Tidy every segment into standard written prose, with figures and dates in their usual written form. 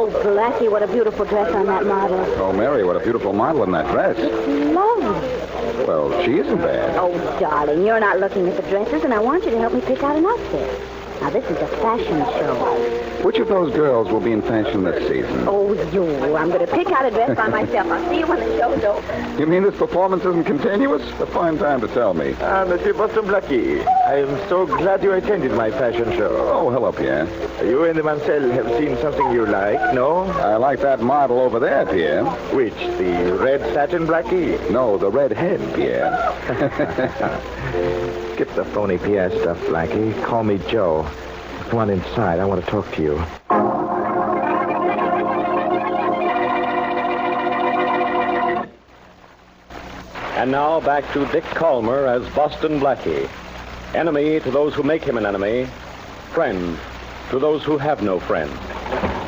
Oh, Blackie, what a beautiful dress on that model. Oh, Mary, what a beautiful model in that dress. It's lovely. Well, she isn't bad. Oh, darling, you're not looking at the dresses, and I want you to help me pick out an outfit. Now, this is a fashion show. Which of those girls will be in fashion this season? Oh, you. I'm going to pick out a dress by myself. I'll see you when the show's over. You mean this performance isn't continuous? A fine time to tell me. Monsieur Boston Blackie, I am so glad you attended my fashion show. Oh, hello, Pierre. You and the Mansell have seen something you like, no? I like that model over there, Pierre. Which, the red satin Blackie? No, the red head, Pierre. Skip the phony Pierre stuff, Blackie. Call me Joe. Come on inside. I want to talk to you. And now back to Dick Calmer as Boston Blackie. Enemy to those who make him an enemy. Friend to those who have no friend.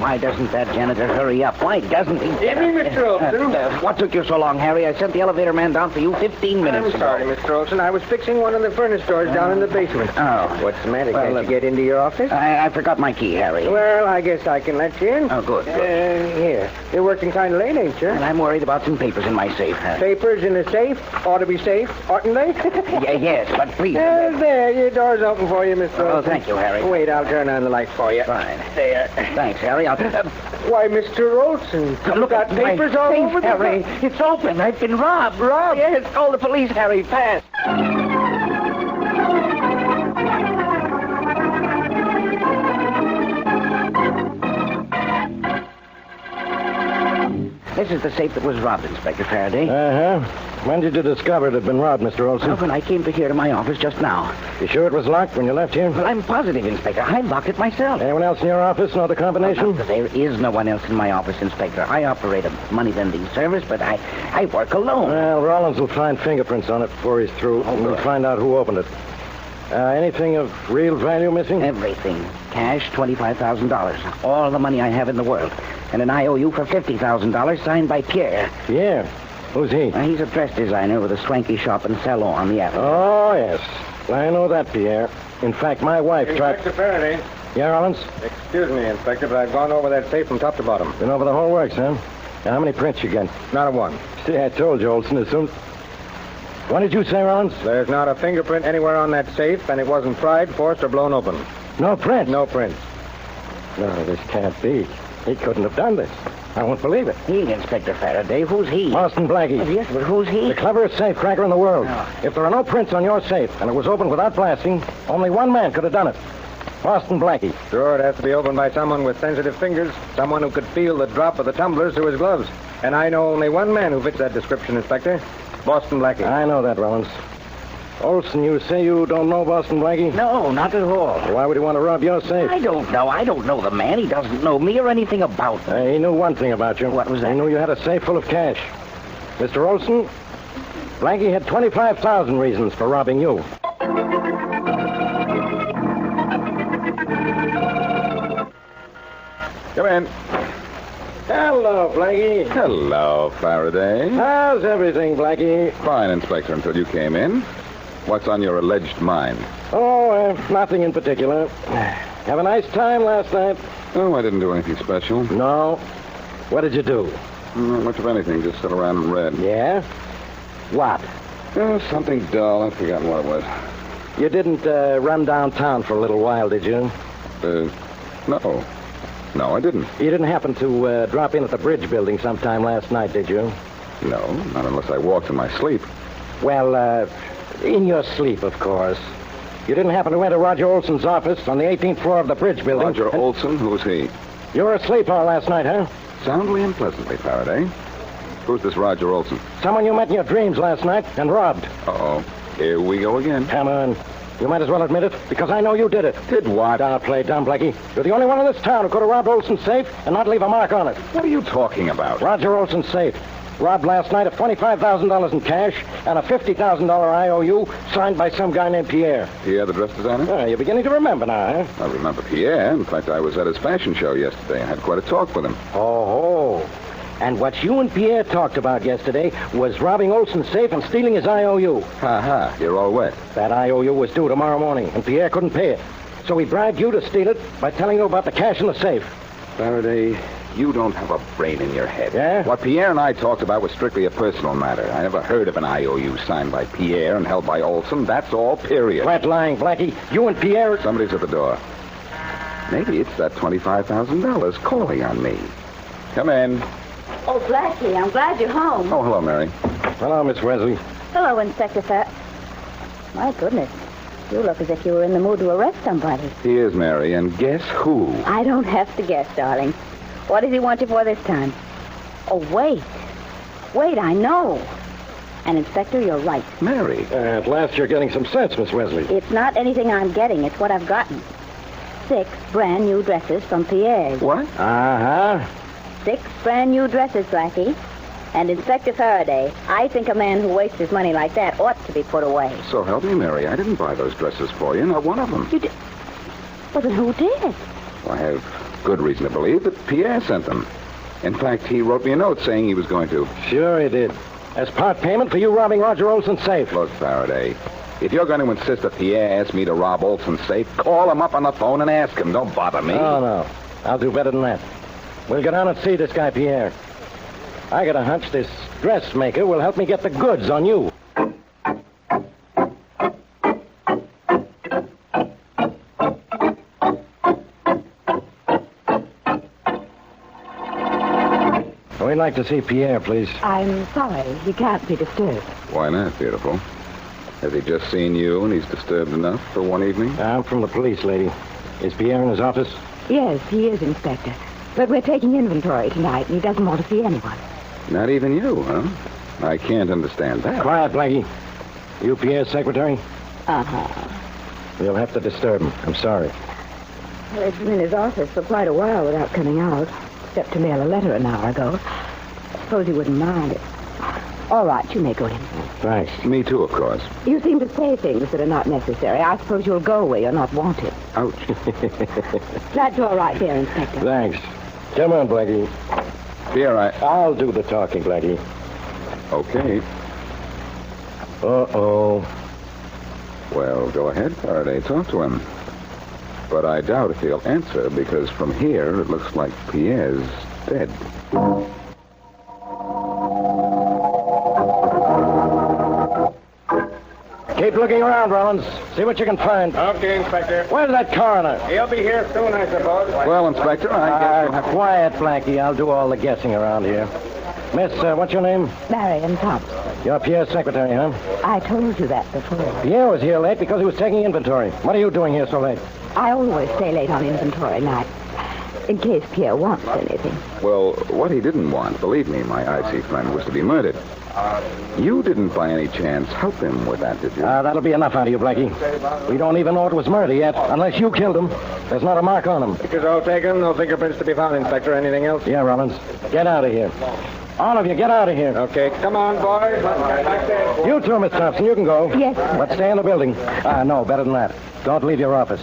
Why doesn't that janitor hurry up? Why doesn't he? Evening, Mr. Olson. What took you so long, Harry? I sent the elevator man down for you 15 minutes I'm sorry, Mr. Olson. I was fixing one of the furnace doors down in the basement. Oh. What's the matter? Well, Can't you get into your office? I forgot my key, Harry. Well, I guess I can let you in. Oh, good. Here. You're working kind of late, ain't you? Well, I'm worried about some papers in my safe, Harry. Papers in the safe? Ought to be safe, oughtn't they? Yes, but please. There, your door's open for you, Mr. Olson. Oh, thank you, Harry. Wait, I'll turn on the light for you. Fine. There. Thanks, Harry. Why, Mr. Olson, you've got papers all over the Harry. It's open. I've been robbed. Robbed? Yes, call the police, Harry. Fast. This is the safe that was robbed, Inspector Faraday. Uh-huh. When did you discover it had been robbed, Mr. Olson? When I came to my office just now. You sure it was locked when you left here? Well, I'm positive, Inspector. I locked it myself. Anyone else in your office know the combination? There is no one else in my office, Inspector. I operate a money-lending service, but I work alone. Well, Rollins will find fingerprints on it before he's through. Oh, and we'll good. find out who opened it. Anything of real value missing? Everything. Cash, $25,000. All the money I have in the world. And an IOU for $50,000 signed by Pierre. Yeah. Who's he? He's a dress designer with a swanky shop and salon on the avenue. Oh, yes. I know that, Pierre. In fact, my wife tried... Inspector Faraday. Yeah, Rollins? Excuse me, Inspector, but I've gone over that safe from top to bottom. Been over the whole works, huh? Now, how many prints you get? Not a one. See, I told you, Olson, as soon... What did you say, Rollins? There's not a fingerprint anywhere on that safe, and it wasn't pried, forced, or blown open. No prints? No prints. No, this can't be. He couldn't have done this. I won't believe it. He, Inspector Faraday. Who's he? Boston Blackie. Oh, yes, but who's he? The cleverest safe cracker in the world. Oh. If there are no prints on your safe, and it was opened without blasting, only one man could have done it. Boston Blackie. Sure, it has to be opened by someone with sensitive fingers, someone who could feel the drop of the tumblers through his gloves. And I know only one man who fits that description, Inspector. Boston Blackie. I know that, Rollins. Olson, you say you don't know Boston Blackie? No, not at all. Why would he want to rob your safe? I don't know. I don't know the man. He doesn't know me or anything about me. He knew one thing about you. What was that? He knew you had a safe full of cash. Mr. Olson, Blackie had 25,000 reasons for robbing you. Come in. Hello, Blackie. Hello, Faraday. How's everything, Blackie? Fine, Inspector, until you came in. What's on your alleged mind? Oh, nothing in particular. Have a nice time last night? Oh, I didn't do anything special. No. What did you do? Not much of anything, just sit around and read. Yeah? What? Oh, something dull. I've forgotten what it was. You didn't run downtown for a little while, did you? No. No, I didn't. You didn't happen to drop in at the bridge building sometime last night, did you? No, not unless I walked in my sleep. Well, in your sleep, of course. You didn't happen to enter Roger Olson's office on the 18th floor of the bridge building? Roger Olson? Who's he? You were asleep all last night, huh? Soundly and pleasantly, Faraday. Who's this Roger Olson? Someone you met in your dreams last night and robbed. Uh-oh. Here we go again. Come on. You might as well admit it, because I know you did it. Did what? Don't play dumb, Blackie. You're the only one in this town who could have robbed Olson's safe and not leave a mark on it. What are you talking about? Roger Olson's safe. Robbed last night of $25,000 in cash and a $50,000 IOU signed by some guy named Pierre. Pierre, the dress designer? You're beginning to remember now, huh? I remember Pierre. In fact, I was at his fashion show yesterday and had quite a talk with him. Oh. And what you and Pierre talked about yesterday was robbing Olson's safe and stealing his IOU. Ha-ha, you're all wet. That IOU was due tomorrow morning, and Pierre couldn't pay it. So he bribed you to steal it by telling you about the cash in the safe. Faraday, you don't have a brain in your head. Yeah? What Pierre and I talked about was strictly a personal matter. I never heard of an IOU signed by Pierre and held by Olson. That's all, period. Flat lying, Blackie. You and Pierre... Somebody's at the door. Maybe it's that $25,000 calling on me. Come in. Oh, Blackie, I'm glad you're home. Oh, hello, Mary. Hello, Miss Wesley. Hello, Inspector Fat. My goodness. You look as if you were in the mood to arrest somebody. He is, Mary, and guess who? I don't have to guess, darling. What does he want you for this time? Oh, wait. Wait, I know. And, Inspector, you're right. Mary. At last you're getting some sense, Miss Wesley. It's not anything I'm getting. It's what I've gotten. 6 brand new dresses from Pierre's. What? Uh-huh. 6 brand new dresses, Blackie. And Inspector Faraday, I think a man who wastes his money like that ought to be put away. So help me, Mary. I didn't buy those dresses for you, not one of them. You did? Well, then who did? Well, I have good reason to believe that Pierre sent them. In fact, he wrote me a note saying he was going to. Sure he did. As part payment for you robbing Roger Olson's safe. Look, Faraday, if you're going to insist that Pierre asked me to rob Olson's safe, call him up on the phone and ask him. Don't bother me. Oh, no. I'll do better than that. We'll go down and see this guy, Pierre. I got a hunch this dressmaker will help me get the goods on you. We'd like to see Pierre, please. I'm sorry. He can't be disturbed. Why not, beautiful? Has he just seen you and he's disturbed enough for one evening? I'm from the police, lady. Is Pierre in his office? Yes, he is, Inspector. But we're taking inventory tonight, and he doesn't want to see anyone. Not even you, huh? I can't understand that. Quiet, Blackie. You Pierre's secretary? Uh-huh. You'll have to disturb him. I'm sorry. Well, he's been in his office for quite a while without coming out, except to mail a letter an hour ago. Suppose he wouldn't mind it. All right, you may go in. Thanks. Me too, of course. You seem to say things that are not necessary. I suppose you'll go where you're not wanted. Ouch. That's all right there, Inspector. Thanks. Come on, Blackie. Pierre, I'll do the talking, Blackie. Okay. Uh-oh. Well, go ahead, Faraday. Talk to him. But I doubt if he'll answer, because from here, it looks like Pierre's dead. Keep looking around, Rollins. See what you can find. Okay, Inspector. Where's that coroner? He'll be here soon, I suppose. Well, Inspector, I guess we'll have to... Quiet, Blackie. I'll do all the guessing around here. Miss, what's your name? Marion Thompson. You're Pierre's secretary, huh? I told you that before. Pierre was here late because he was taking inventory. What are you doing here so late? I always stay late on inventory night, in case Pierre wants anything. Well, what he didn't want, believe me, my icy friend, was to be murdered. You didn't by any chance help him with that, did you? That'll be enough out of you, Blackie. We don't even know it was murder yet, unless you killed him. There's not a mark on him. Pictures all taken, no fingerprints to be found, Inspector. Anything else? Yeah, Rollins. Get out of here. All of you, get out of here. Okay, come on, boys. Let's get back there. You too, Miss Thompson. You can go. Yes. But stay in the building. No, better than that. Don't leave your office.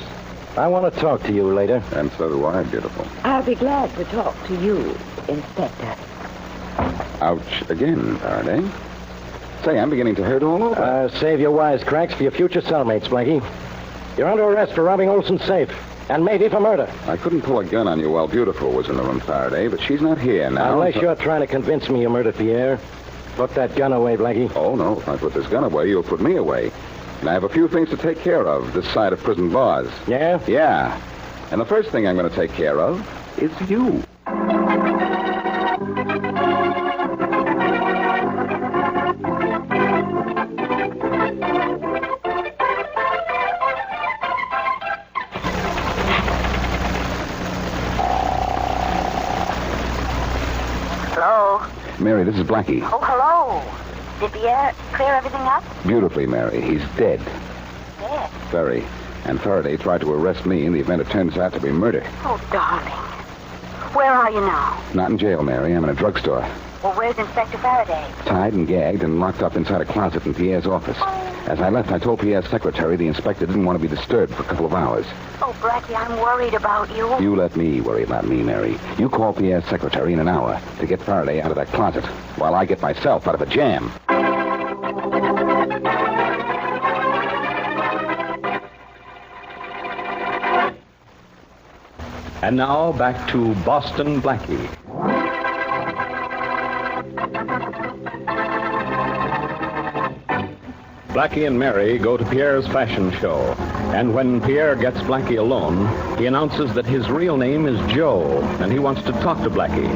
I want to talk to you later. And so do I, beautiful. I'll be glad to talk to you, Inspector. Ouch again, Faraday. Say, I'm beginning to hurt all over. Save your wisecracks for your future cellmates, Blackie. You're under arrest for robbing Olson's safe, and maybe for murder. I couldn't pull a gun on you while Beautiful was in the room, Faraday, but she's not here now. Unless you're trying to convince me you murdered Pierre. Put that gun away, Blackie. Oh, no. If I put this gun away, you'll put me away. And I have a few things to take care of this side of prison bars. Yeah? Yeah. And the first thing I'm going to take care of is you. Hello? Mary, this is Blackie. Oh, hello. Did Pierre clear everything up? Beautifully, Mary. He's dead. Yes. Very. And Faraday tried to arrest me in the event it turns out to be murder. Oh, darling. Where are you now? Not in jail, Mary. I'm in a drugstore. Well, where's Inspector Faraday? Tied and gagged and locked up inside a closet in Pierre's office. As I left, I told Pierre's secretary the inspector didn't want to be disturbed for a couple of hours. Oh, Blackie, I'm worried about you. You let me worry about me, Mary. You call Pierre's secretary in an hour to get Faraday out of that closet while I get myself out of a jam. And now back to Boston Blackie. Blackie and Mary go to Pierre's fashion show. And when Pierre gets Blackie alone, he announces that his real name is Joe, and he wants to talk to Blackie.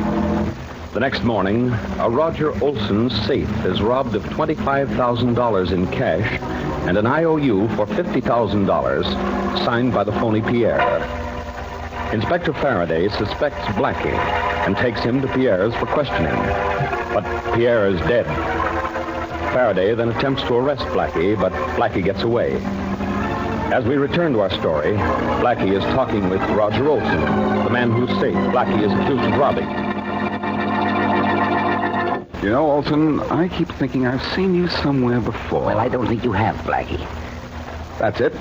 The next morning, a Roger Olson safe is robbed of $25,000 in cash and an IOU for $50,000 signed by the phony Pierre. Inspector Faraday suspects Blackie and takes him to Pierre's for questioning. But Pierre is dead. Faraday then attempts to arrest Blackie, but Blackie gets away. As we return to our story, Blackie is talking with Roger Olson, the man whose safe Blackie is accused of robbing. You know, Olson, I keep thinking I've seen you somewhere before. Well, I don't think you have, Blackie. That's it.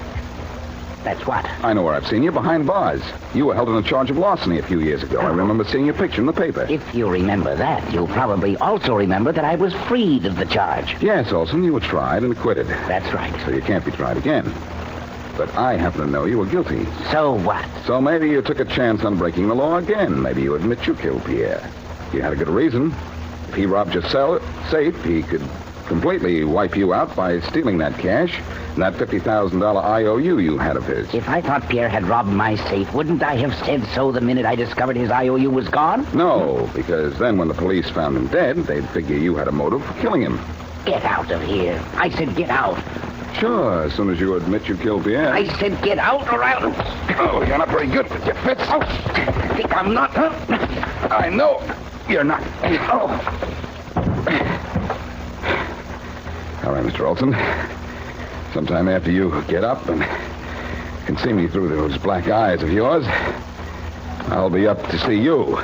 That's what? I know where I've seen you, behind bars. You were held on a charge of larceny a few years ago. I remember seeing your picture in the paper. If you remember that, you'll probably also remember that I was freed of the charge. Yes, Olson, you were tried and acquitted. That's right. So you can't be tried again. But I happen to know you were guilty. So what? So maybe you took a chance on breaking the law again. Maybe you admit you killed Pierre. You had a good reason. If he robbed your safe, he could completely wipe you out by stealing that cash and that $50,000 IOU you had of his. If I thought Pierre had robbed my safe, wouldn't I have said so the minute I discovered his IOU was gone? No, because then when the police found him dead, they'd figure you had a motive for killing him. Get out of here. I said get out. Sure, as soon as you admit you killed Pierre. I said get out or I'll... Oh, you're not very good with your fits. Oh, think I'm not, huh? I know you're not. Oh. All right, Mr. Olson. Sometime after you get up and can see me through those black eyes of yours, I'll be up to see you.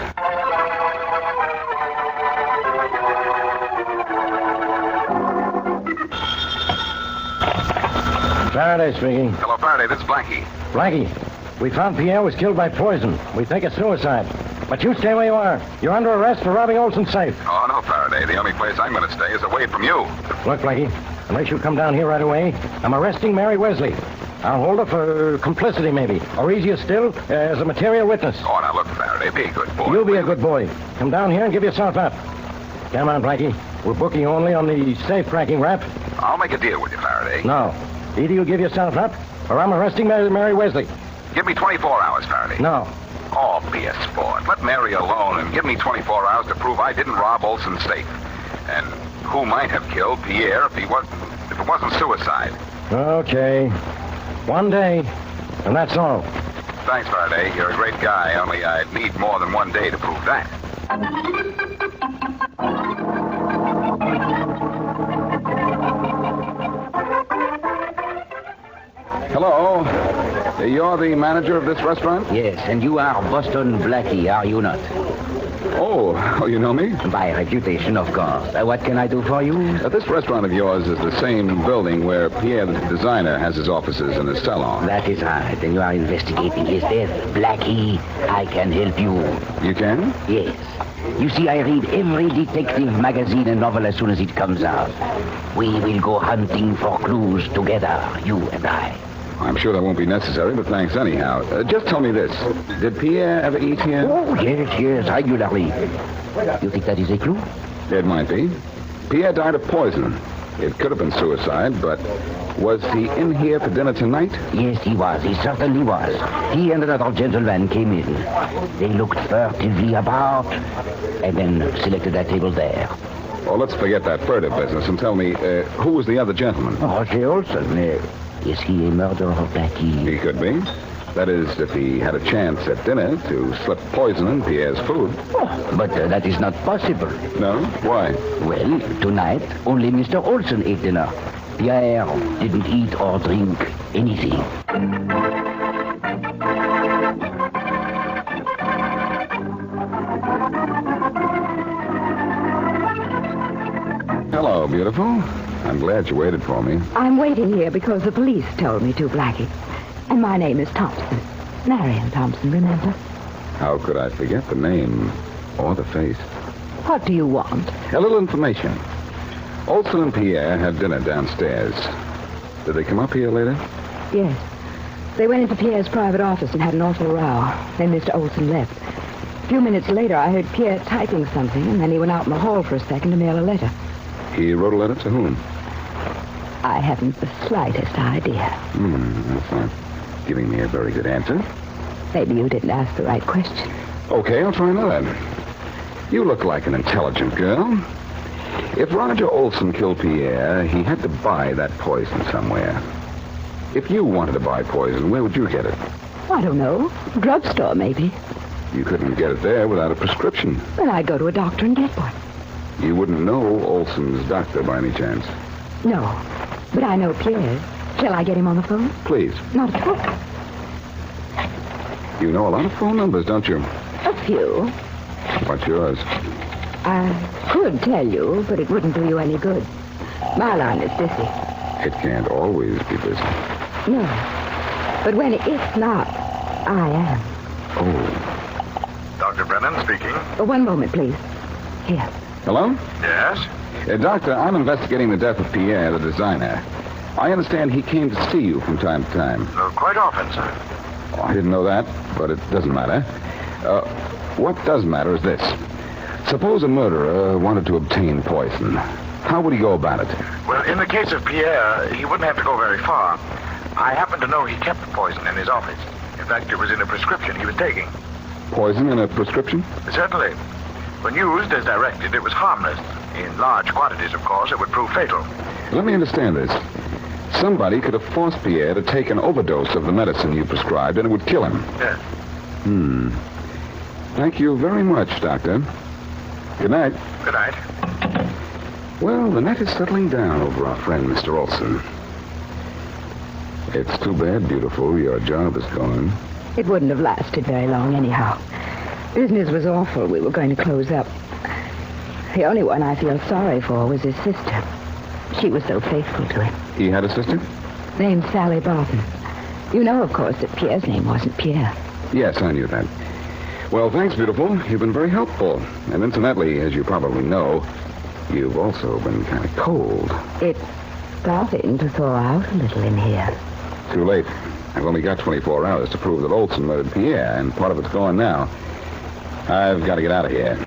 Faraday speaking. Hello, Faraday. This is Blackie. Blackie, we found Pierre was killed by poison. We think it's suicide. But you stay where you are. You're under arrest for robbing Olson's safe. Oh, no, Faraday. The only place I'm going to stay is away from you. Look, Blackie, unless you come down here right away, I'm arresting Mary Wesley. I'll hold her for complicity, maybe. Or easier still, as a material witness. Oh, now look, Faraday. Be a good boy. You be a good boy. Come down here and give yourself up. Come on, Blackie. We're booking you only on the safe-cracking rap. I'll make a deal with you, Faraday. No. Either you give yourself up, or I'm arresting Mary Wesley. Give me 24 hours, Faraday. No. Oh, be a sport. Let Mary alone and give me 24 hours to prove I didn't rob Olson's safe. And who might have killed Pierre if it wasn't suicide. Okay. One day, and that's all. Thanks, Faraday. You're a great guy, only I'd need more than one day to prove that. Hello. You're the manager of this restaurant? Yes, and you are Boston Blackie, are you not? Oh, you know me? By reputation, of course. What can I do for you? This restaurant of yours is the same building where Pierre, the designer, has his offices and his salon. That is right, and you are investigating his death. Blackie, I can help you. You can? Yes. You see, I read every detective magazine and novel as soon as it comes out. We will go hunting for clues together, you and I. I'm sure that won't be necessary, but thanks anyhow. Just tell me this. Did Pierre ever eat here? Oh, yes, regularly. You think that is a clue? It might be. Pierre died of poison. It could have been suicide, but was he in here for dinner tonight? Yes, he was. He certainly was. He and another gentleman came in. They looked furtively about, and then selected that table there. Well, let's forget that furtive business and tell me, who was the other gentleman? Roger Olson. Is he a murderer, Blackie? He could be. That is, if he had a chance at dinner to slip poison in Pierre's food. Oh, but that is not possible. No? Why? Well, tonight, only Mr. Olson ate dinner. Pierre didn't eat or drink anything. Hello, beautiful. I'm glad you waited for me. I'm waiting here because the police told me to, Blackie. And my name is Thompson. Marion Thompson, remember? How could I forget the name or the face? What do you want? A little information. Olson and Pierre had dinner downstairs. Did they come up here later? Yes. They went into Pierre's private office and had an awful row. Then Mr. Olson left. A few minutes later, I heard Pierre typing something, and then he went out in the hall for a second to mail a letter. He wrote a letter to whom? I haven't the slightest idea. That's not giving me a very good answer. Maybe you didn't ask the right question. Okay, I'll try another. You look like an intelligent girl. If Roger Olson killed Pierre, he had to buy that poison somewhere. If you wanted to buy poison, where would you get it? I don't know. Drugstore, maybe. You couldn't get it there without a prescription. Then I'd go to a doctor and get one. You wouldn't know Olson's doctor by any chance. No, but I know Pierre. Shall I get him on the phone? Please. Not at all. You know a lot of phone numbers, don't you? A few. What's yours? I could tell you, but it wouldn't do you any good. My line is busy. It can't always be busy. No, but when it's not, I am. Oh. Dr. Brennan speaking. One moment, please. Here. Hello? Yes? Doctor, I'm investigating the death of Pierre, the designer. I understand he came to see you from time to time. Quite often, sir. Oh, I didn't know that, but it doesn't matter. What does matter is this. Suppose a murderer wanted to obtain poison. How would he go about it? Well, in the case of Pierre, he wouldn't have to go very far. I happen to know he kept the poison in his office. In fact, it was in a prescription he was taking. Poison in a prescription? Certainly. When used as directed, it was harmless. In large quantities, of course, it would prove fatal. Let me understand this. Somebody could have forced Pierre to take an overdose of the medicine you prescribed, and it would kill him. Yes. Thank you very much, Doctor. Good night. Good night. Well, the net is settling down over our friend, Mr. Olson. It's too bad, beautiful. Your job is gone. It wouldn't have lasted very long anyhow. Business was awful. We were going to close up. The only one I feel sorry for was his sister. She was so faithful to him. He had a sister? Named Sally Barton. You know, of course, that Pierre's name wasn't Pierre. Yes, I knew that. Well, thanks, beautiful. You've been very helpful. And incidentally, as you probably know, you've also been kind of cold. It's starting to thaw out a little in here. Too late. I've only got 24 hours to prove that Olson murdered Pierre, and part of it's gone now. I've got to get out of here.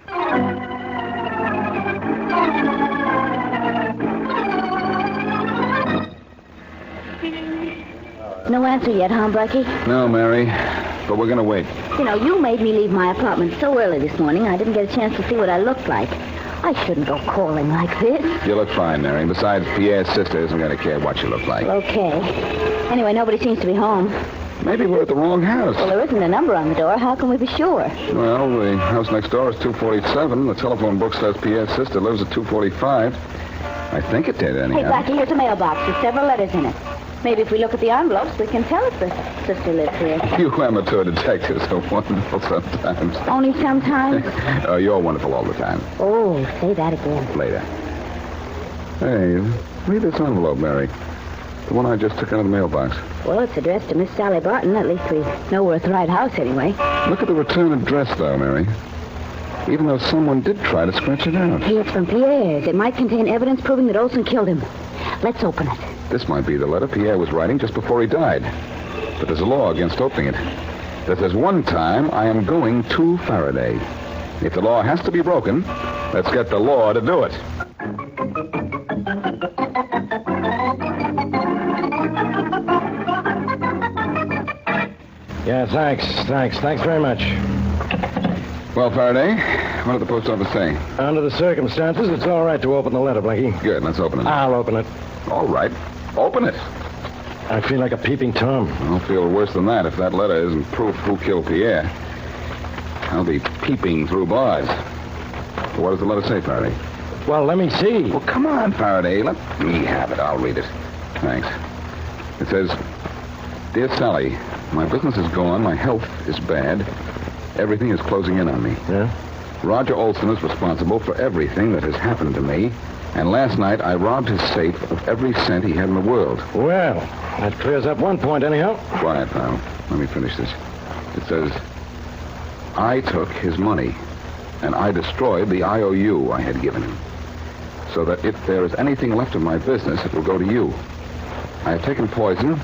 No answer yet, huh, Blackie? No, Mary, but we're going to wait. You know, you made me leave my apartment so early this morning, I didn't get a chance to see what I looked like. I shouldn't go calling like this. You look fine, Mary. Besides, Pierre's sister isn't going to care what you look like. Okay. Anyway, nobody seems to be home. Maybe we're at the wrong house. Well, there isn't a number on the door. How can we be sure? Well, the house next door is 247. The telephone book says Pierre's sister lives at 245. I think it did, anyhow. Hey, Blackie, here's a mailbox with several letters in it. Maybe if we look at the envelopes, we can tell if the sister lives here. You amateur detectives are wonderful sometimes. Only sometimes? You're wonderful all the time. Oh, say that again. Later. Hey, read this envelope, Mary. The one I just took out of the mailbox. Well, it's addressed to Miss Sally Barton. At least we know we're at the right house anyway. Look at the return address, though, Mary. Even though someone did try to scratch it out. Hey, it's from Pierre's. It might contain evidence proving that Olson killed him. Let's open it. This might be the letter Pierre was writing just before he died. But there's a law against opening it. That says one time I am going to Faraday. If the law has to be broken, let's get the law to do it. Yeah, thanks very much. Well, Faraday, what did the post office say? Under the circumstances, it's all right to open the letter, Blackie. Good, let's open it. I'll open it. All right, open it. I feel like a peeping Tom. I'll feel worse than that if that letter isn't proof who killed Pierre. I'll be peeping through bars. What does the letter say, Faraday? Well, let me see. Well, come on, Faraday. Let me have it. I'll read it. Thanks. It says, Dear Sally, my business is gone. My health is bad. Everything is closing in on me. Yeah? Roger Olson is responsible for everything that has happened to me. And last night, I robbed his safe of every cent he had in the world. Well, that clears up one point, anyhow. Quiet, pal. Let me finish this. It says, I took his money, and I destroyed the IOU I had given him, so that if there is anything left of my business, it will go to you. I have taken poison,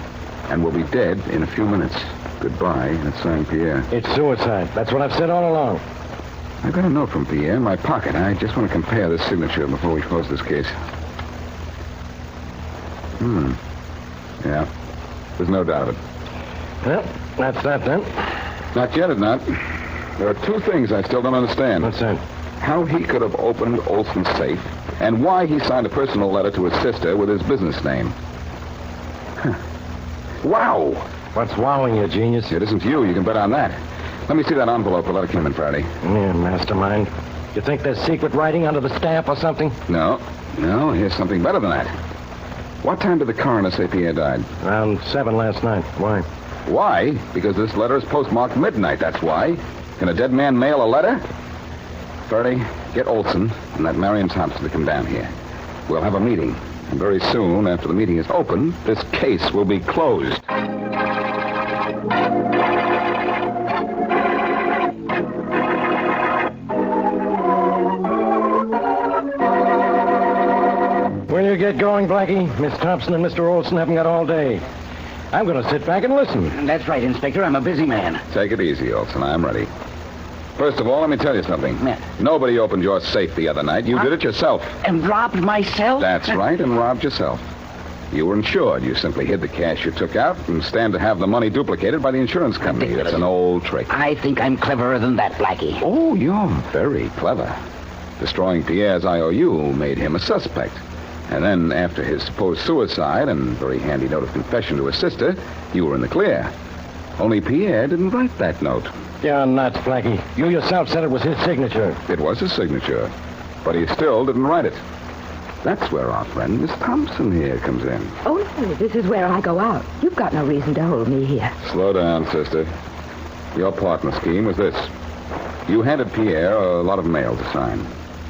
and will be dead in a few minutes. Goodbye. That's signed Pierre. It's suicide. That's what I've said all along. I've got a note from Pierre in my pocket. I just want to compare this signature before we close this case. Yeah. There's no doubt of it. Well, that's that then. Not yet, it's not. There are two things I still don't understand. What's that? How he could have opened Olson's safe, and why he signed a personal letter to his sister with his business name. Wow! What's wowing you, genius? It isn't you. You can bet on that. Let me see that envelope the letter came in Friday. Yeah, mastermind. You think there's secret writing under the stamp or something? No, here's something better than that. What time did the coroner say Pierre died? Around 7 last night. Why? Why? Because this letter is postmarked midnight, that's why. Can a dead man mail a letter? Faraday, get Olson and that Marion Thompson to come down here. We'll have a meeting. And very soon, after the meeting is open, this case will be closed. Will you get going, Blackie? Miss Thompson and Mr. Olson haven't got all day. I'm going to sit back and listen. That's right, Inspector. I'm a busy man. Take it easy, Olson. I'm ready. First of all, let me tell you something. Yeah. Nobody opened your safe the other night. You did it yourself. And robbed myself? That's right, and robbed yourself. You were insured. You simply hid the cash you took out and stand to have the money duplicated by the insurance company. That's an old trick. I think I'm cleverer than that, Blackie. Oh, you're very clever. Destroying Pierre's IOU made him a suspect. And then, after his supposed suicide and very handy note of confession to his sister, you were in the clear. Only Pierre didn't write that note. You're nuts, Blackie. You yourself said it was his signature. It was his signature, but he still didn't write it. That's where our friend Miss Thompson here comes in. Oh, no, this is where I go out. You've got no reason to hold me here. Slow down, sister. Your part in the scheme was this. You handed Pierre a lot of mail to sign.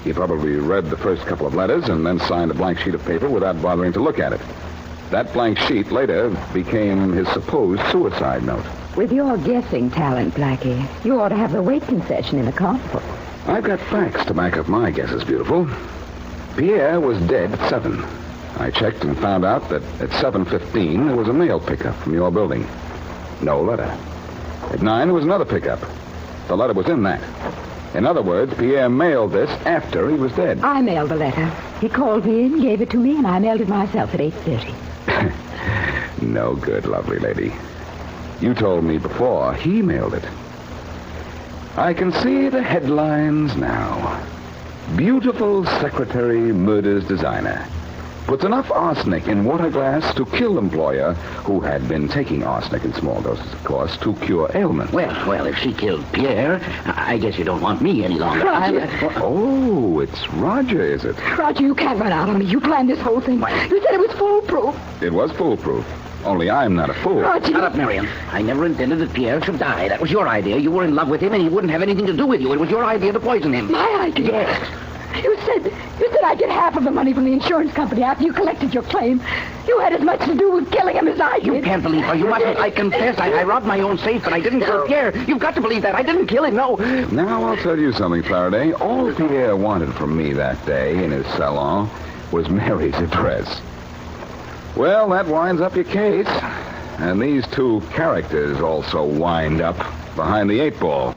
He probably read the first couple of letters and then signed a blank sheet of paper without bothering to look at it. That blank sheet later became his supposed suicide note. With your guessing talent, Blackie, you ought to have the weight concession in the carnival. I've got facts to back up my guesses, beautiful. Pierre was dead at 7. I checked and found out that at 7:15 there was a mail pickup from your building. No letter. At 9 there was another pickup. The letter was in that. In other words, Pierre mailed this after he was dead. I mailed the letter. He called me in, gave it to me, and I mailed it myself at 8:30. No good, lovely lady. You told me before he mailed it. I can see the headlines now. Beautiful secretary murders designer. Puts enough arsenic in water glass to kill employer who had been taking arsenic in small doses, of course, to cure ailment. Well, if she killed Pierre, I guess you don't want me any longer. Roger. Oh, it's Roger, is it? Roger, you can't run out on me. You planned this whole thing. You said it was foolproof. It was foolproof. Only I'm not a fool. Roger. Shut up, Miriam. I never intended that Pierre should die. That was your idea. You were in love with him, and he wouldn't have anything to do with you. It was your idea to poison him. My idea? Yes. You said I'd get half of the money from the insurance company after you collected your claim. You had as much to do with killing him as I did. You can't believe her. You mustn't. I confess. I robbed my own safe, but I didn't kill Pierre. You've got to believe that. I didn't kill him, no. Now I'll tell you something, Faraday. All Pierre wanted from me that day in his salon was Mary's address. Well, that winds up your case. And these two characters also wind up behind the 8 ball.